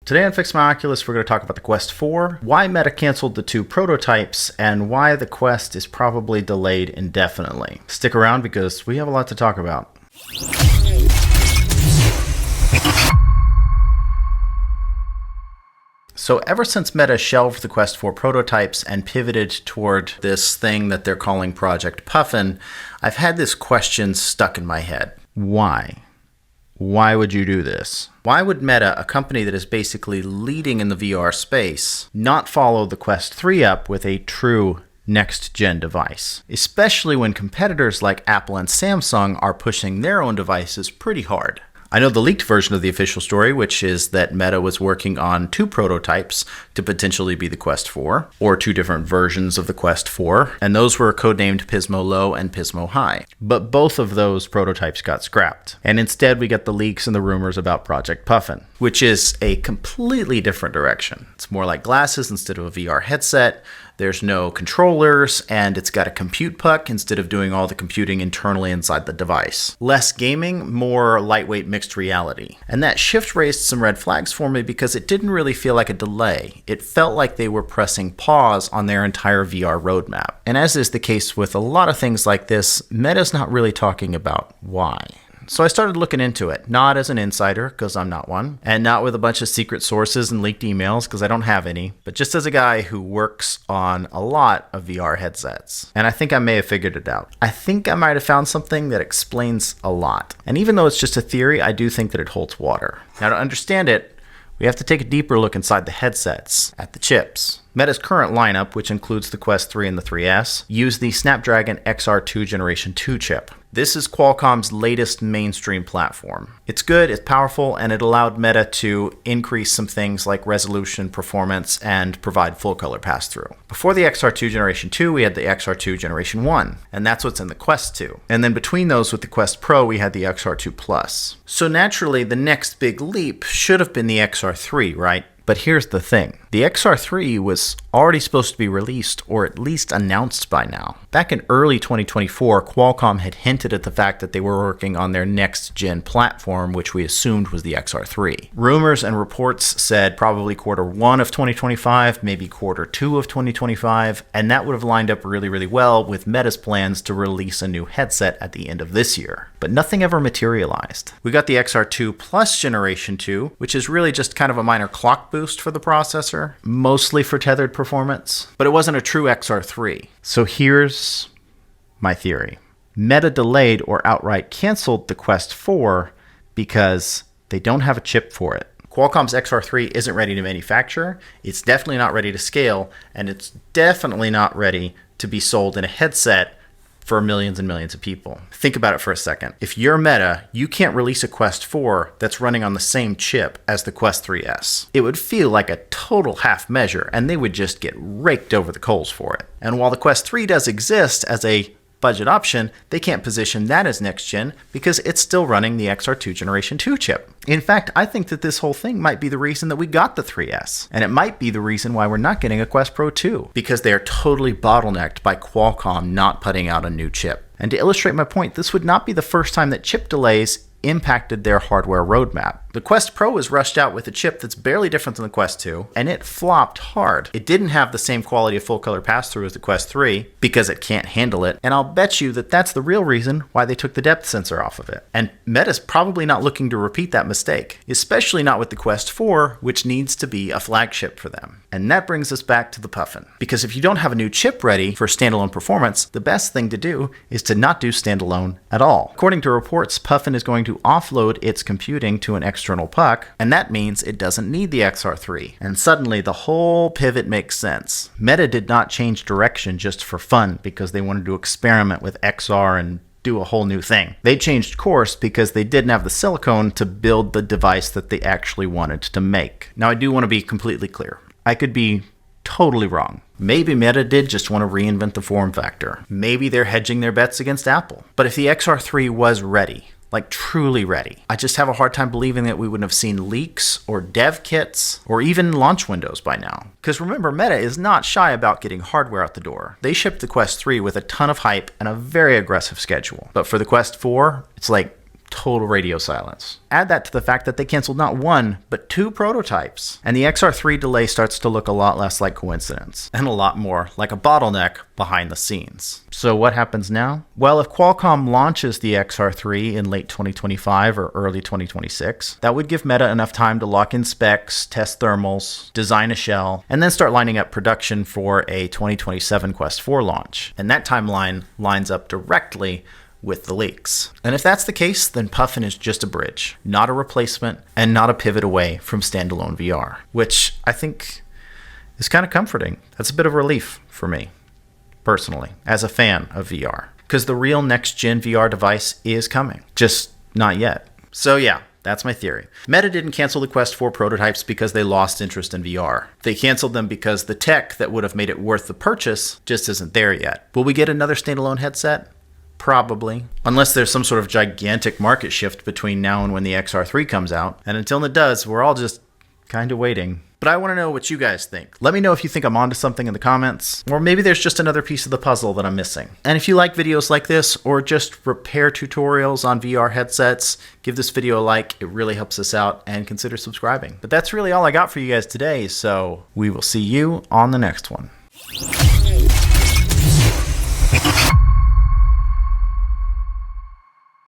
Today on Fix My Oculus, we're going to talk about the Quest 4, why Meta canceled the 2 prototypes, and why the Quest is probably delayed indefinitely. Stick around because we have a lot to talk about. So ever since Meta shelved the Quest 4 prototypes and pivoted toward this thing that they're calling Project Puffin, I've had this question stuck in my head. Why? Why would you do this? Why would Meta, a company that is basically leading in the VR space, not follow the Quest 3 up with a true next-gen device? Especially when competitors like Apple and Samsung are pushing their own devices pretty hard. I know the leaked version of the official story, which is that Meta was working on 2 prototypes to potentially be the Quest 4, or 2 different versions of the Quest 4, and those were codenamed Pismo Low and Pismo High. But both of those prototypes got scrapped, and instead we get the leaks and the rumors about Project Puffin, which is a completely different direction. It's more like glasses instead of a VR headset. There's no controllers, and it's got a compute puck instead of doing all the computing internally inside the device. Less gaming, more lightweight mixed reality. And that shift raised some red flags for me because it didn't really feel like a delay. It felt like they were pressing pause on their entire VR roadmap. And as is the case with a lot of things like this, Meta's not really talking about why. So I started looking into it, not as an insider, because I'm not one, and not with a bunch of secret sources and leaked emails, because I don't have any, but just as a guy who works on a lot of VR headsets. And I think I may have figured it out. I think I might have found something that explains a lot. And even though it's just a theory, I do think that it holds water. Now, to understand it, we have to take a deeper look inside the headsets, at the chips. Meta's current lineup, which includes the Quest 3 and the 3S, use the Snapdragon XR2 Generation 2 chip. This is Qualcomm's latest mainstream platform. It's good, it's powerful, and it allowed Meta to increase some things like resolution, performance, and provide full color pass-through. Before the XR2 Generation 2, we had the XR2 Generation 1, and that's what's in the Quest 2. And then between those with the Quest Pro, we had the XR2 Plus. So naturally, the next big leap should have been the XR3, right? But here's the thing. The XR3 was already supposed to be released, or at least announced by now. Back in early 2024, Qualcomm had hinted at the fact that they were working on their next-gen platform, which we assumed was the XR3. Rumors and reports said probably Q1 of 2025, maybe Q2 of 2025, and that would have lined up really, really well with Meta's plans to release a new headset at the end of this year. But nothing ever materialized. We got the XR2 Plus Generation 2, which is really just kind of a minor clock boost for the processor, mostly for tethered performance, but it wasn't a true XR3. So here's my theory. Meta delayed or outright canceled the Quest 4 because they don't have a chip for it. Qualcomm's XR3 isn't ready to manufacture, it's definitely not ready to scale, and it's definitely not ready to be sold in a headset for millions and millions of people. Think about it for a second. If you're Meta, you can't release a Quest 4 that's running on the same chip as the Quest 3S. It would feel like a total half measure, and they would just get raked over the coals for it. And while the Quest 3 does exist as a budget option, they can't position that as next gen because it's still running the XR2 Generation 2 chip. In fact, I think that this whole thing might be the reason that we got the 3S, and it might be the reason why we're not getting a Quest Pro 2, because they are totally bottlenecked by Qualcomm not putting out a new chip. And to illustrate my point, this would not be the first time that chip delays impacted their hardware roadmap. The Quest Pro was rushed out with a chip that's barely different than the Quest 2, and it flopped hard. It didn't have the same quality of full color pass-through as the Quest 3 because it can't handle it, and I'll bet you that that's the real reason why they took the depth sensor off of it. And Meta's probably not looking to repeat that mistake, especially not with the Quest 4, which needs to be a flagship for them. And that brings us back to the Puffin. Because if you don't have a new chip ready for standalone performance, the best thing to do is to not do standalone at all. According to reports, Puffin is going to offload its computing to an external puck, and that means it doesn't need the XR3. And suddenly the whole pivot makes sense. Meta did not change direction just for fun because they wanted to experiment with XR and do a whole new thing. They changed course because they didn't have the silicone to build the device that they actually wanted to make. Now I do want to be completely clear. I could be totally wrong. Maybe Meta did just want to reinvent the form factor. Maybe they're hedging their bets against Apple. But if the XR3 was ready, like truly ready, I just have a hard time believing that we wouldn't have seen leaks or dev kits or even launch windows by now. Because remember, Meta is not shy about getting hardware out the door. They shipped the Quest 3 with a ton of hype and a very aggressive schedule. But for the Quest 4, it's like total radio silence. Add that to the fact that they canceled not one, but 2 prototypes. And the XR3 delay starts to look a lot less like coincidence, and a lot more like a bottleneck behind the scenes. So what happens now? Well, if Qualcomm launches the XR3 in late 2025 or early 2026, that would give Meta enough time to lock in specs, test thermals, design a shell, and then start lining up production for a 2027 Quest 4 launch. And that timeline lines up directly with the leaks. And if that's the case, then Puffin is just a bridge, not a replacement, and not a pivot away from standalone VR, which I think is kind of comforting. That's a bit of relief for me, personally, as a fan of VR, because the real next-gen VR device is coming, just not yet. So yeah, that's my theory. Meta didn't cancel the Quest 4 prototypes because they lost interest in VR. They canceled them because the tech that would have made it worth the purchase just isn't there yet. Will we get another standalone headset? Probably. Unless there's some sort of gigantic market shift between now and when the XR3 comes out. And until it does, we're all just kind of waiting. But I want to know what you guys think. Let me know if you think I'm onto something in the comments, or maybe there's just another piece of the puzzle that I'm missing. And if you like videos like this, or just repair tutorials on VR headsets, give this video a like. It really helps us out, and consider subscribing. But that's really all I got for you guys today, so we will see you on the next one.